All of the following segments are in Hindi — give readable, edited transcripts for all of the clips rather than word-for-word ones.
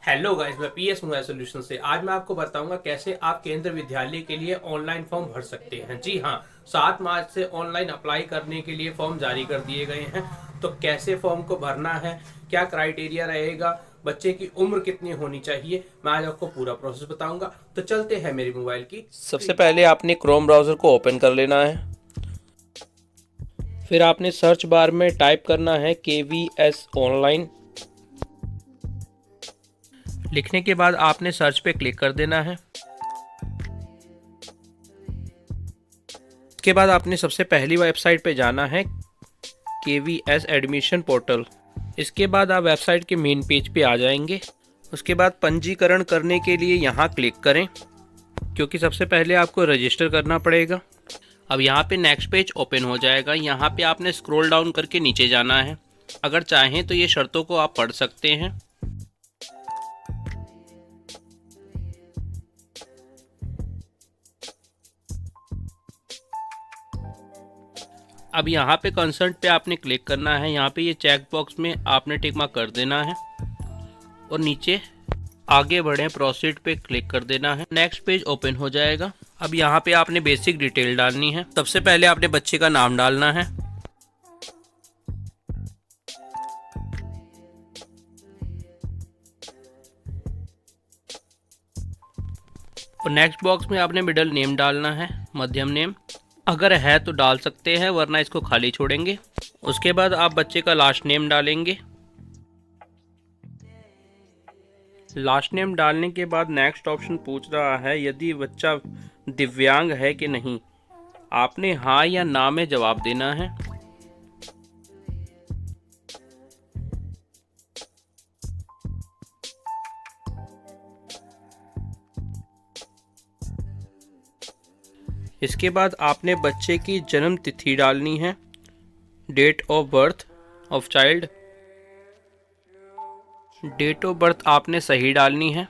हेलो गाइस, मैं पीएस मोबाइल सोल्यूशन से आज मैं आपको बताऊंगा कैसे आप केंद्र विद्यालय के लिए ऑनलाइन फॉर्म भर सकते हैं। जी हाँ, 7 मार्च से ऑनलाइन अप्लाई करने के लिए फॉर्म जारी कर दिए गए हैं। तो कैसे फॉर्म को भरना है, क्या क्राइटेरिया रहेगा, बच्चे की उम्र कितनी होनी चाहिए, मैं आज आपको पूरा प्रोसेस बताऊंगा। तो चलते हैं मेरी मोबाइल की सबसे पहले आपने क्रोम ब्राउज़र को ओपन कर लेना है। फिर आपने सर्च बार में टाइप करना है KVS ऑनलाइन। लिखने के बाद आपने सर्च पे क्लिक कर देना है। इसके बाद आपने सबसे पहली वेबसाइट पे जाना है, KVS एडमिशन पोर्टल। इसके बाद आप वेबसाइट के मेन पेज पे आ जाएंगे। उसके बाद पंजीकरण करने के लिए यहाँ क्लिक करें, क्योंकि सबसे पहले आपको रजिस्टर करना पड़ेगा। अब यहाँ पे नेक्स्ट पेज ओपन हो जाएगा। यहाँ पे आपने स्क्रॉल डाउन करके नीचे जाना है। अगर चाहें तो ये शर्तों को आप पढ़ सकते हैं। अब यहाँ पे कंसर्ट पे आपने क्लिक करना है। यहाँ पे ये चेक बॉक्स में आपने टिक मार्क कर देना है और नीचे आगे बढ़ें प्रोसीड पे क्लिक कर देना है। नेक्स्ट पेज ओपन हो जाएगा। अब यहाँ पे आपने बेसिक डिटेल डालनी है। सबसे पहले आपने बच्चे का नाम डालना है। और नेक्स्ट बॉक्स में आपने मिडिल नेम डालना है, मध्यम नेम अगर है तो डाल सकते हैं, वरना इसको खाली छोड़ेंगे। उसके बाद आप बच्चे का लास्ट नेम डालेंगे। लास्ट नेम डालने के बाद नेक्स्ट ऑप्शन पूछ रहा है यदि बच्चा दिव्यांग है कि नहीं। आपने हाँ या ना में जवाब देना है। इसके बाद आपने बच्चे की जन्म तिथि डालनी है, date of birth of child. Date of birth आपने सही डालनी है।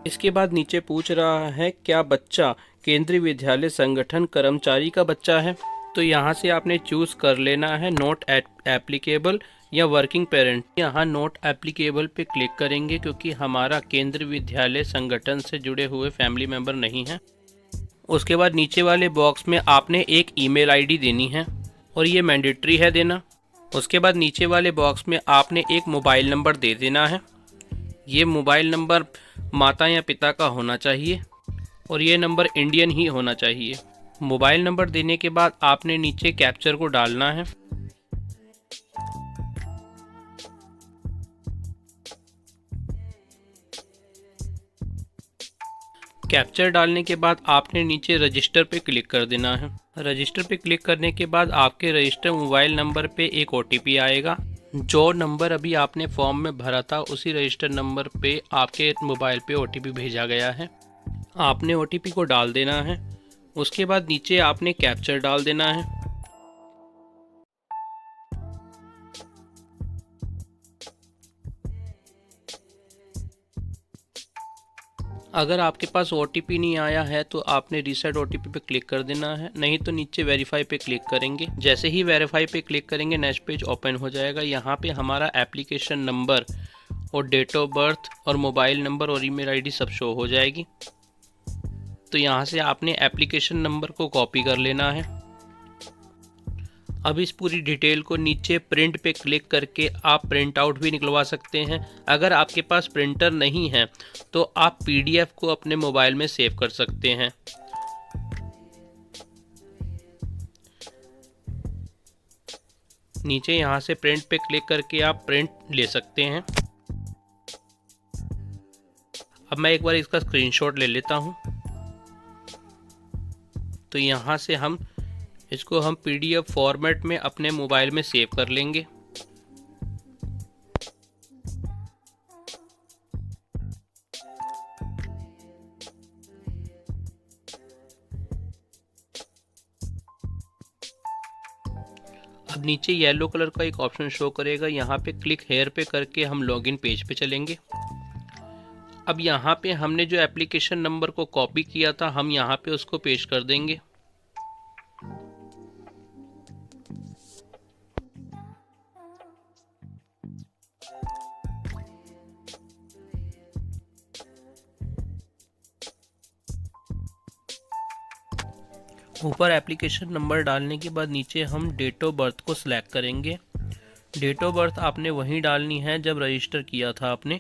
इसके बाद नीचे पूछ रहा है क्या बच्चा केंद्रीय विद्यालय संगठन कर्मचारी का बच्चा है। तो यहाँ से आपने चूज कर लेना है नॉट एप्लीकेबल या वर्किंग पेरेंट। यहाँ नॉट एप्लीकेबल पे क्लिक करेंगे, क्योंकि हमारा केंद्रीय विद्यालय संगठन से जुड़े हुए फैमिली मेंबर नहीं हैं। उसके बाद नीचे वाले बॉक्स में आपने एक ईमेल आईडी देनी है और ये मैंडेटरी है देना। उसके बाद नीचे वाले बॉक्स में आपने एक मोबाइल नंबर दे देना है। ये मोबाइल नंबर माता या पिता का होना चाहिए और ये नंबर इंडियन ही होना चाहिए। मोबाइल नंबर देने के बाद आपने नीचे कैप्चर को डालना है। कैप्चर डालने के बाद आपने नीचे रजिस्टर पे क्लिक कर देना है। रजिस्टर पे क्लिक करने के बाद आपके रजिस्टर मोबाइल नंबर पे एक OTP आएगा। जो नंबर अभी आपने फॉर्म में भरा था उसी रजिस्टर नंबर पे आपके मोबाइल पे OTP भेजा गया है। आपने OTP को डाल देना है। उसके बाद नीचे आपने कैप्चर डाल देना है। अगर आपके पास OTP नहीं आया है तो आपने रीसेट OTP पे क्लिक कर देना है, नहीं तो नीचे वेरीफाई पे क्लिक करेंगे। जैसे ही वेरीफाई पे क्लिक करेंगे नेक्स्ट पेज ओपन हो जाएगा। यहाँ पे हमारा एप्लीकेशन नंबर और डेट ऑफ बर्थ और मोबाइल नंबर और ईमेल आईडी सब शो हो जाएगी। तो यहाँ से आपने एप्लीकेशन नंबर को कॉपी कर लेना है। अब इस पूरी डिटेल को नीचे प्रिंट पे क्लिक करके आप प्रिंट आउट भी निकलवा सकते हैं। अगर आपके पास प्रिंटर नहीं है तो आप PDF को अपने मोबाइल में सेव कर सकते हैं। नीचे यहाँ से प्रिंट पे क्लिक करके आप प्रिंट ले सकते हैं। अब मैं एक बार इसका स्क्रीनशॉट ले लेता हूँ। तो यहाँ से हम इसको PDF फॉर्मेट में अपने मोबाइल में सेव कर लेंगे। अब नीचे येलो कलर का एक ऑप्शन शो करेगा, यहाँ पे क्लिक हेयर पे करके हम लॉगिन पेज पे चलेंगे। अब यहाँ पे हमने जो एप्लीकेशन नंबर को कॉपी किया था हम यहाँ पे उसको पेस्ट कर देंगे। ऊपर एप्लीकेशन नंबर डालने के बाद नीचे हम डेट ऑफ बर्थ को सिलेक्ट करेंगे। डेट ऑफ बर्थ आपने वहीं डालनी है जब रजिस्टर किया था आपने।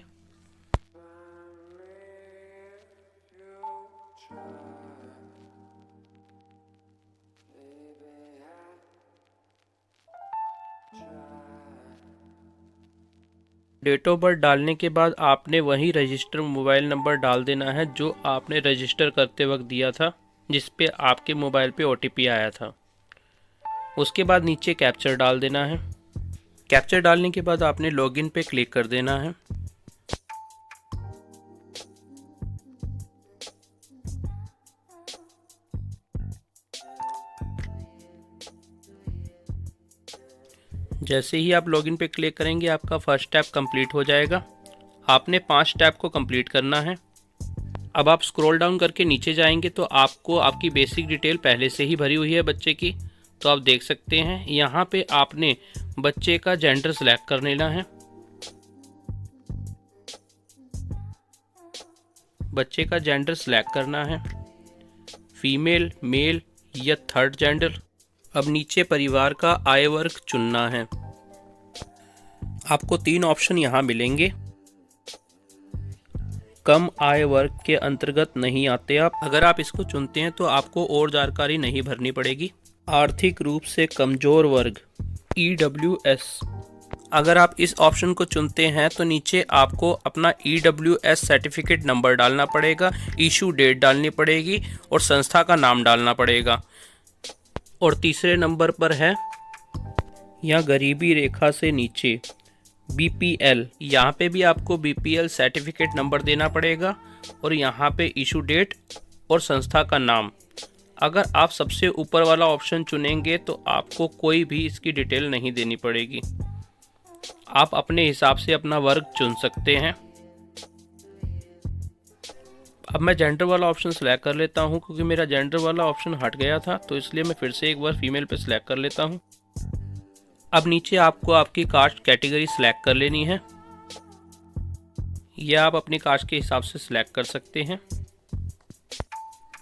डेट ऑफ बर्थ डालने के बाद आपने वही रजिस्टर मोबाइल नंबर डाल देना है जो आपने रजिस्टर करते वक्त दिया था, जिस पे आपके मोबाइल पे OTP आया था। उसके बाद नीचे कैप्चर डाल देना है। कैप्चर डालने के बाद आपने लॉगिन पे क्लिक कर देना है। जैसे ही आप लॉगिन पे क्लिक करेंगे आपका फर्स्ट स्टेप कंप्लीट हो जाएगा। आपने 5 स्टेप को कंप्लीट करना है। अब आप स्क्रॉल डाउन करके नीचे जाएंगे तो आपको आपकी बेसिक डिटेल पहले से ही भरी हुई है बच्चे की, तो आप देख सकते हैं। यहाँ पे आपने बच्चे का जेंडर सेलेक्ट कर लेना है। बच्चे का जेंडर सेलेक्ट करना है, फीमेल, मेल या थर्ड जेंडर। अब नीचे परिवार का आय वर्ग चुनना है। आपको 3 ऑप्शन यहाँ मिलेंगे। कम आय वर्ग के अंतर्गत नहीं आते आप। अगर आप इसको चुनते हैं तो आपको और जानकारी नहीं भरनी पड़ेगी। आर्थिक रूप से कमजोर वर्ग EWS, अगर आप इस ऑप्शन को चुनते हैं तो नीचे आपको अपना EWS सर्टिफिकेट नंबर डालना पड़ेगा, इशू डेट डालनी पड़ेगी और संस्था का नाम डालना पड़ेगा। और तीसरे नंबर पर है या गरीबी रेखा से नीचे BPL, यहाँ पे भी आपको BPL सर्टिफिकेट नंबर देना पड़ेगा और यहाँ पे इशू डेट और संस्था का नाम। अगर आप सबसे ऊपर वाला ऑप्शन चुनेंगे तो आपको कोई भी इसकी डिटेल नहीं देनी पड़ेगी। आप अपने हिसाब से अपना वर्ग चुन सकते हैं। अब मैं जेंडर वाला ऑप्शन सेलेक्ट कर लेता हूं क्योंकि मेरा जेंडर वाला ऑप्शन हट गया था, तो इसलिए मैं फिर से एक बार फीमेल पे सिलेक्ट कर लेता हूं। अब नीचे आपको आपकी कास्ट कैटेगरी सिलेक्ट कर लेनी है, या आप अपनी कास्ट के हिसाब से सिलेक्ट कर सकते हैं।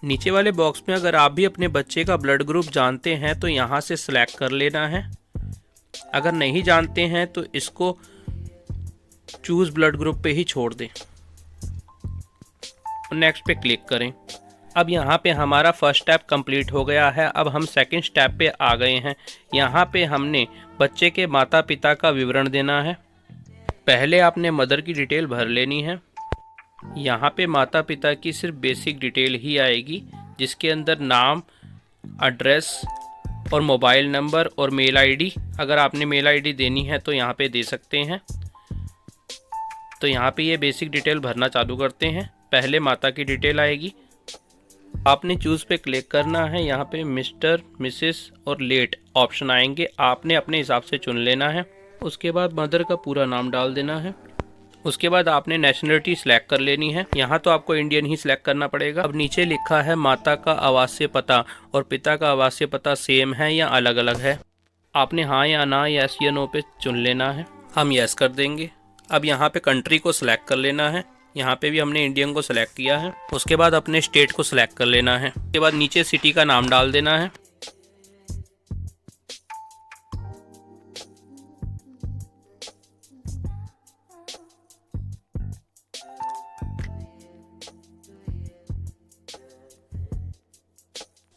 नीचे वाले बॉक्स में अगर आप भी अपने बच्चे का ब्लड ग्रुप जानते हैं तो यहाँ से सिलेक्ट कर लेना है। अगर नहीं जानते हैं तो इसको चूज ब्लड ग्रुप पे ही छोड़ दें, नेक्स्ट पे क्लिक करें। अब यहाँ पे हमारा फर्स्ट स्टेप कंप्लीट हो गया है। अब हम सेकंड स्टेप पे आ गए हैं। यहाँ पे हमने बच्चे के माता पिता का विवरण देना है। पहले आपने मदर की डिटेल भर लेनी है। यहाँ पे माता पिता की सिर्फ बेसिक डिटेल ही आएगी, जिसके अंदर नाम, एड्रेस और मोबाइल नंबर और मेल आईडी। अगर आपने मेल आईडी देनी है तो यहाँ पे दे सकते हैं। तो यहाँ पे ये बेसिक डिटेल भरना चालू करते हैं। पहले माता की डिटेल आएगी, आपने चूज पे क्लिक करना है। यहाँ पे मिस्टर, मिसेस और लेट ऑप्शन आएंगे, आपने अपने हिसाब से चुन लेना है। उसके बाद मदर का पूरा नाम डाल देना है। उसके बाद आपने नेशनलिटी सिलेक्ट कर लेनी है। यहाँ तो आपको इंडियन ही सिलेक्ट करना पड़ेगा। अब नीचे लिखा है माता का आवासीय पता और पिता का आवासीय पता सेम है या अलग अलग है। आपने हाँ या ना, यस या नो पे चुन लेना है। हम यस कर देंगे। अब यहाँ पे कंट्री को सिलेक्ट कर लेना है। यहाँ पे भी हमने इंडियन को सिलेक्ट किया है। उसके बाद अपने स्टेट को सिलेक्ट कर लेना है। उसके बाद नीचे सिटी का नाम डाल देना है।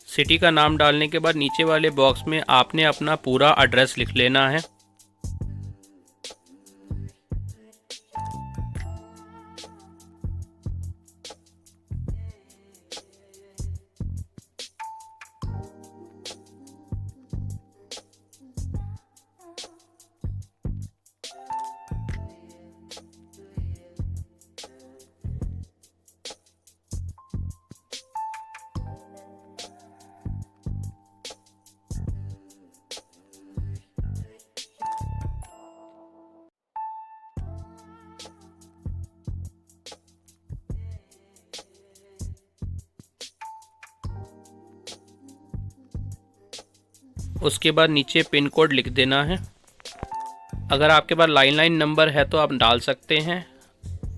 सिटी का नाम डालने के बाद नीचे वाले बॉक्स में आपने अपना पूरा एड्रेस लिख लेना है। उसके बाद नीचे पिन कोड लिख देना है। अगर आपके पास लाइन नंबर है तो आप डाल सकते हैं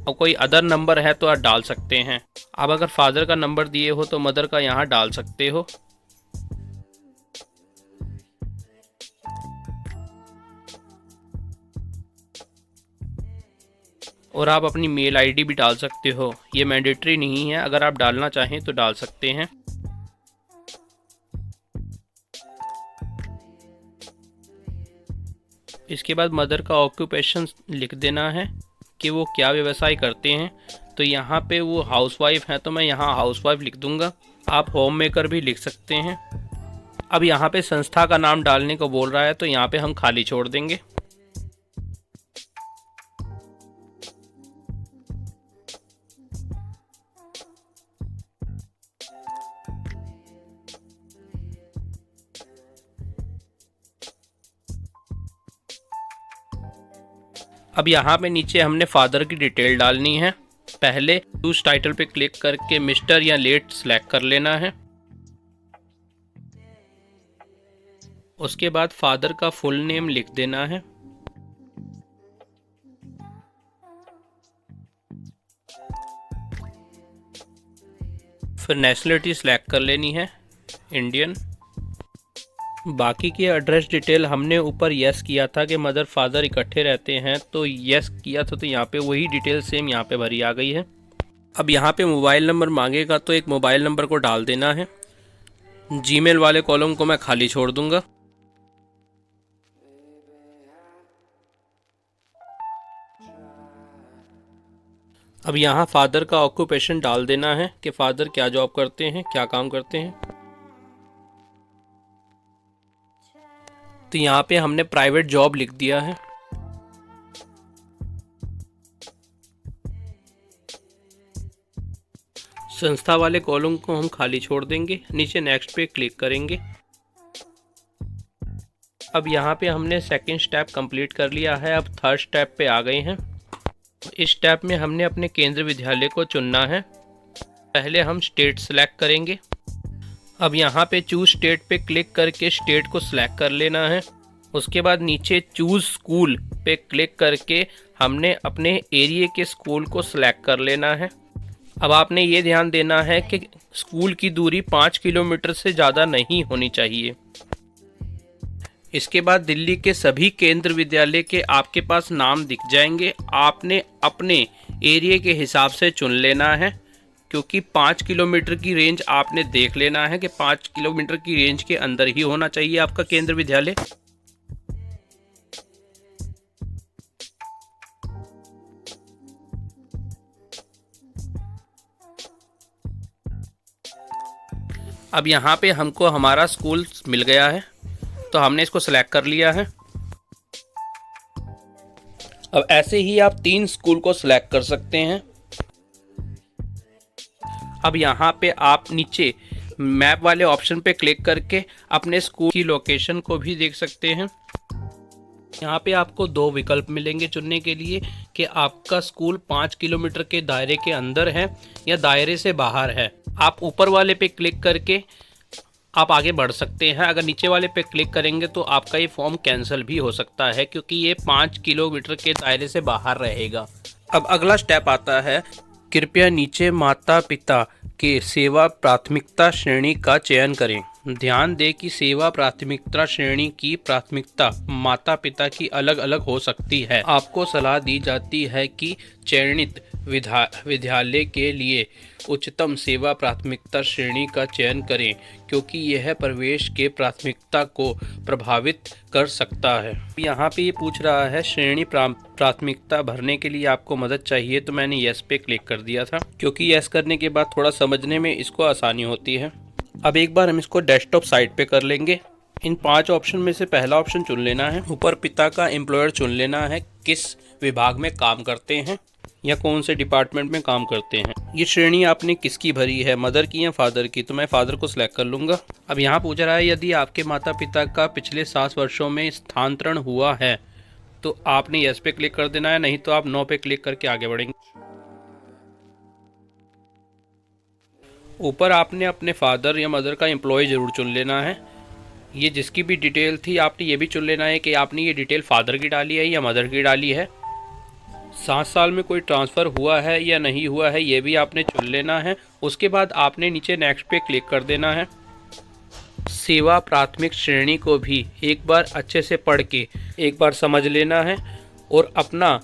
और कोई अदर नंबर है तो आप डाल सकते हैं। आप अगर फादर का नंबर दिए हो तो मदर का यहाँ डाल सकते हो। और आप अपनी मेल आईडी भी डाल सकते हो। ये मैंडेटरी नहीं है, अगर आप डालना चाहें तो डाल सकते हैं। इसके बाद मदर का ऑक्यूपेशन लिख देना है कि वो क्या व्यवसाय करते हैं। तो यहाँ पे वो हाउसवाइफ हैं, तो मैं यहाँ हाउसवाइफ लिख दूँगा। आप होम मेकर भी लिख सकते हैं। अब यहाँ पे संस्था का नाम डालने को बोल रहा है, तो यहाँ पे हम खाली छोड़ देंगे। अब यहाँ पे नीचे हमने फादर की डिटेल डालनी है। पहले चूज टाइटल पे क्लिक करके मिस्टर या लेट सेलेक्ट कर लेना है। उसके बाद फादर का फुल नेम लिख देना है। फिर नेशनलिटी सेलेक्ट कर लेनी है, इंडियन। बाकी की एड्रेस डिटेल हमने ऊपर यस किया था कि मदर फादर इकट्ठे रहते हैं, तो यस किया था, तो यहाँ पे वही डिटेल सेम यहाँ पे भरी आ गई है। अब यहाँ पे मोबाइल नंबर मांगेगा, तो एक मोबाइल नंबर को डाल देना है। जीमेल वाले कॉलम को मैं खाली छोड़ दूंगा। अब यहाँ फादर का ऑक्यूपेशन डाल देना है कि फादर क्या जॉब करते हैं, क्या काम करते हैं। तो यहाँ पे हमने प्राइवेट जॉब लिख दिया है। संस्था वाले कॉलम को हम खाली छोड़ देंगे। नीचे नेक्स्ट पे क्लिक करेंगे। अब यहाँ पे हमने सेकंड स्टेप कंप्लीट कर लिया है। अब थर्ड स्टेप पे आ गए हैं। इस स्टेप में हमने अपने केंद्र विद्यालय को चुनना है। पहले हम स्टेट सेलेक्ट करेंगे। अब यहाँ पे चूज स्टेट पे क्लिक करके स्टेट को सिलेक्ट कर लेना है। उसके बाद नीचे चूज स्कूल पे क्लिक करके हमने अपने एरिया के स्कूल को सिलेक्ट कर लेना है। अब आपने ये ध्यान देना है कि स्कूल की दूरी 5 किलोमीटर से ज़्यादा नहीं होनी चाहिए। इसके बाद दिल्ली के सभी केंद्र विद्यालय के आपके पास नाम दिख जाएंगे। आपने अपने एरिया के हिसाब से चुन लेना है, क्योंकि 5 किलोमीटर की रेंज आपने देख लेना है कि 5 किलोमीटर की रेंज के अंदर ही होना चाहिए आपका केंद्र विद्यालय। अब यहाँ पे हमको हमारा स्कूल मिल गया है, तो हमने इसको सेलेक्ट कर लिया है। अब ऐसे ही आप 3 स्कूल को सिलेक्ट कर सकते हैं। अब यहाँ पे आप नीचे मैप वाले ऑप्शन पे क्लिक करके अपने स्कूल की लोकेशन को भी देख सकते हैं। यहाँ पे आपको 2 विकल्प मिलेंगे चुनने के लिए कि आपका स्कूल 5 किलोमीटर के दायरे के अंदर है या दायरे से बाहर है। आप ऊपर वाले पे क्लिक करके आप आगे बढ़ सकते हैं। अगर नीचे वाले पे क्लिक करेंगे तो आपका ये फॉर्म कैंसिल भी हो सकता है, क्योंकि ये 5 किलोमीटर के दायरे से बाहर रहेगा। अब अगला स्टेप आता है, कृपया नीचे माता पिता के सेवा प्राथमिकता श्रेणी का चयन करें। ध्यान दें कि सेवा प्राथमिकता श्रेणी की प्राथमिकता माता पिता की अलग अलग हो सकती है। आपको सलाह दी जाती है कि चयनित विद्यालय के लिए उच्चतम सेवा प्राथमिकता श्रेणी का चयन करें, क्योंकि यह प्रवेश के प्राथमिकता को प्रभावित कर सकता है। यहाँ पे ये पूछ रहा है श्रेणी प्राथमिकता भरने के लिए आपको मदद चाहिए, तो मैंने यस पे क्लिक कर दिया था, क्योंकि यस करने के बाद थोड़ा समझने में इसको आसानी होती है। अब एक बार हम इसको डेस्कटॉप साइट पे कर लेंगे। इन 5 ऑप्शन में से पहला ऑप्शन चुन लेना है। ऊपर पिता का एम्प्लॉयर चुन लेना है, किस विभाग में काम करते हैं या कौन से डिपार्टमेंट में काम करते हैं। ये श्रेणी आपने किसकी भरी है, मदर की या फादर की, तो मैं फादर को सिलेक्ट कर लूँगा। अब यहाँ पूछ रहा है यदि आपके माता पिता का पिछले 7 वर्षों में स्थानांतरण हुआ है तो आपने यस पे क्लिक कर देना है, नहीं तो आप नो पे क्लिक करके आगे बढ़ेंगे। ऊपर आपने अपने फादर या मदर का एम्प्लॉय ज़रूर चुन लेना है। ये जिसकी भी डिटेल थी आपने ये भी चुन लेना है कि आपने ये डिटेल फादर की डाली है या मदर की डाली है। 7 साल में कोई ट्रांसफ़र हुआ है या नहीं हुआ है ये भी आपने चुन लेना है। उसके बाद आपने नीचे नेक्स्ट पे क्लिक कर देना है। सेवा प्राथमिक श्रेणी को भी एक बार अच्छे से पढ़ के एक बार समझ लेना है और अपना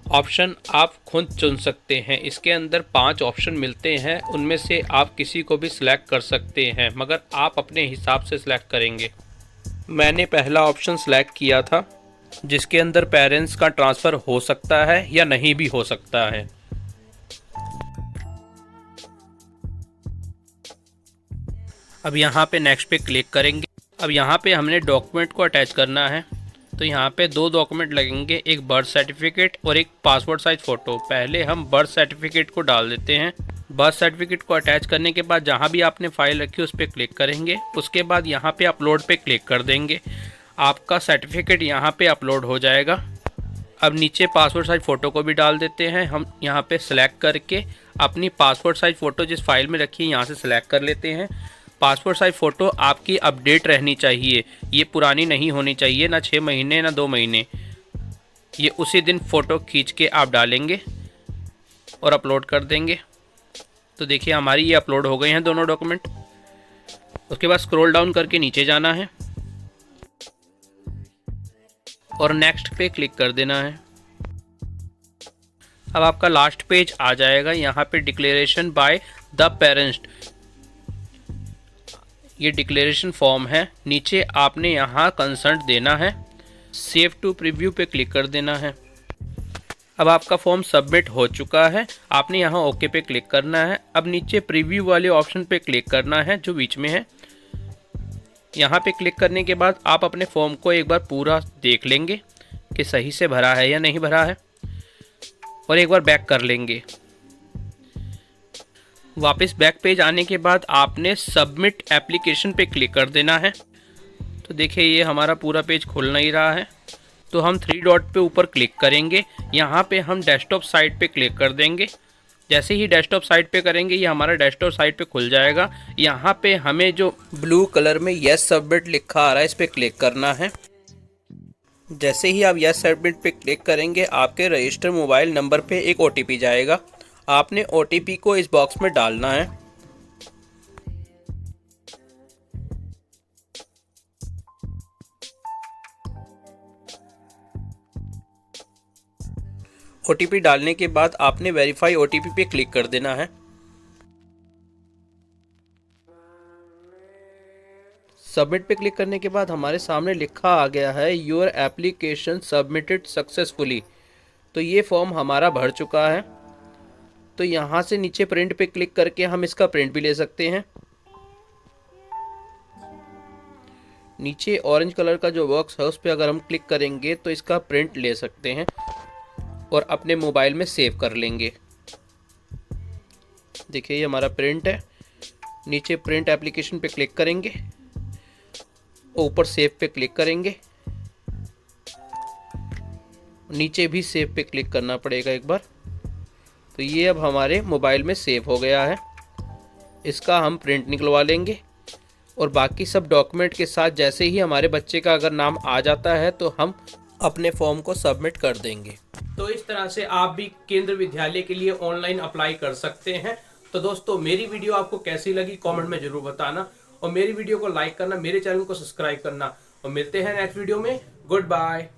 ऑप्शन आप खुद चुन सकते हैं। इसके अंदर 5 ऑप्शन मिलते हैं, उनमें से आप किसी को भी सिलेक्ट कर सकते हैं, मगर आप अपने हिसाब से सिलेक्ट करेंगे। मैंने पहला ऑप्शन सिलेक्ट किया था, जिसके अंदर पेरेंट्स का ट्रांसफ़र हो सकता है या नहीं भी हो सकता है। अब यहाँ पे नेक्स्ट पे क्लिक करेंगे। अब यहाँ पे हमने डॉक्यूमेंट को अटैच करना है, तो यहाँ पे 2 डॉक्यूमेंट लगेंगे, एक बर्थ सर्टिफिकेट और एक पासपोर्ट साइज फ़ोटो। पहले हम बर्थ सर्टिफिकेट को डाल देते हैं। बर्थ सर्टिफिकेट को अटैच करने के बाद जहाँ भी आपने फ़ाइल रखी उस पर क्लिक करेंगे। उसके बाद यहाँ पे अपलोड पे क्लिक कर देंगे। आपका सर्टिफिकेट यहाँ पे अपलोड हो जाएगा। अब नीचे पासपोर्ट साइज फ़ोटो को भी डाल देते हैं। हम यहाँ पे सिलेक्ट करके अपनी पासपोर्ट साइज फ़ोटो जिस फाइल में रखी है यहाँ से सिलेक्ट कर लेते हैं। पासपोर्ट साइज फ़ोटो आपकी अपडेट रहनी चाहिए, ये पुरानी नहीं होनी चाहिए, ना 6 महीने ना 2 महीने। ये उसी दिन फ़ोटो खींच के आप डालेंगे और अपलोड कर देंगे। तो देखिए हमारी ये अपलोड हो गए हैं दोनों डॉक्यूमेंट। उसके बाद स्क्रॉल डाउन करके नीचे जाना है और नेक्स्ट पे क्लिक कर देना है। अब आपका लास्ट पेज आ जाएगा। यहाँ पे डिक्लेरेशन बाय द पेरेंट्स, ये डिक्लेरेशन फॉर्म है। नीचे आपने यहाँ कंसर्ट देना है। सेव टू प्रीव्यू पे क्लिक कर देना है। अब आपका फॉर्म सबमिट हो चुका है। आपने यहाँ ओके पे क्लिक करना है। अब नीचे प्रीव्यू वाले ऑप्शन पे क्लिक करना है जो बीच में है। यहाँ पे क्लिक करने के बाद आप अपने फॉर्म को एक बार पूरा देख लेंगे कि सही से भरा है या नहीं भरा है, और एक बार बैक कर लेंगे। वापस बैक पेज आने के बाद आपने सबमिट एप्लीकेशन पे क्लिक कर देना है। तो देखिए ये हमारा पूरा पेज खुल नहीं रहा है, तो हम 3 डॉट पे ऊपर क्लिक करेंगे। यहाँ पे हम डेस्कटॉप साइट पे क्लिक कर देंगे। जैसे ही डेस्कटॉप साइट पे करेंगे ये हमारा डेस्कटॉप साइट पे खुल जाएगा। यहाँ पे हमें जो ब्लू कलर में यस सबमिट लिखा आ रहा है इस पर क्लिक करना है। जैसे ही आप यस सबमिट पे क्लिक करेंगे आपके रजिस्टर मोबाइल नंबर पे एक OTP जाएगा। आपने OTP को इस बॉक्स में डालना है। OTP डालने के बाद आपने वेरीफाई OTP पे क्लिक कर देना है। सबमिट पे क्लिक करने के बाद हमारे सामने लिखा आ गया है योर एप्लीकेशन सबमिटेड सक्सेसफुली। तो ये फॉर्म हमारा भर चुका है। तो यहाँ से नीचे प्रिंट पे क्लिक करके हम इसका प्रिंट भी ले सकते हैं। नीचे ऑरेंज कलर का जो बॉक्स है उस पर अगर हम क्लिक करेंगे तो इसका प्रिंट ले सकते हैं और अपने मोबाइल में सेव कर लेंगे। देखिए ये हमारा प्रिंट है। नीचे प्रिंट एप्लीकेशन पे क्लिक करेंगे, ऊपर सेव पे क्लिक करेंगे, नीचे भी सेव पे क्लिक करना पड़ेगा एक बार। तो ये अब हमारे मोबाइल में सेव हो गया है। इसका हम प्रिंट निकलवा लेंगे और बाकी सब डॉक्यूमेंट के साथ जैसे ही हमारे बच्चे का अगर नाम आ जाता है तो हम अपने फॉर्म को सबमिट कर देंगे। तो इस तरह से आप भी केंद्र विद्यालय के लिए ऑनलाइन अप्लाई कर सकते हैं। तो दोस्तों मेरी वीडियो आपको कैसी लगी कमेंट में जरूर बताना, और मेरी वीडियो को लाइक करना, मेरे चैनल को सब्सक्राइब करना, और मिलते हैं नेक्स्ट वीडियो में। Good bye.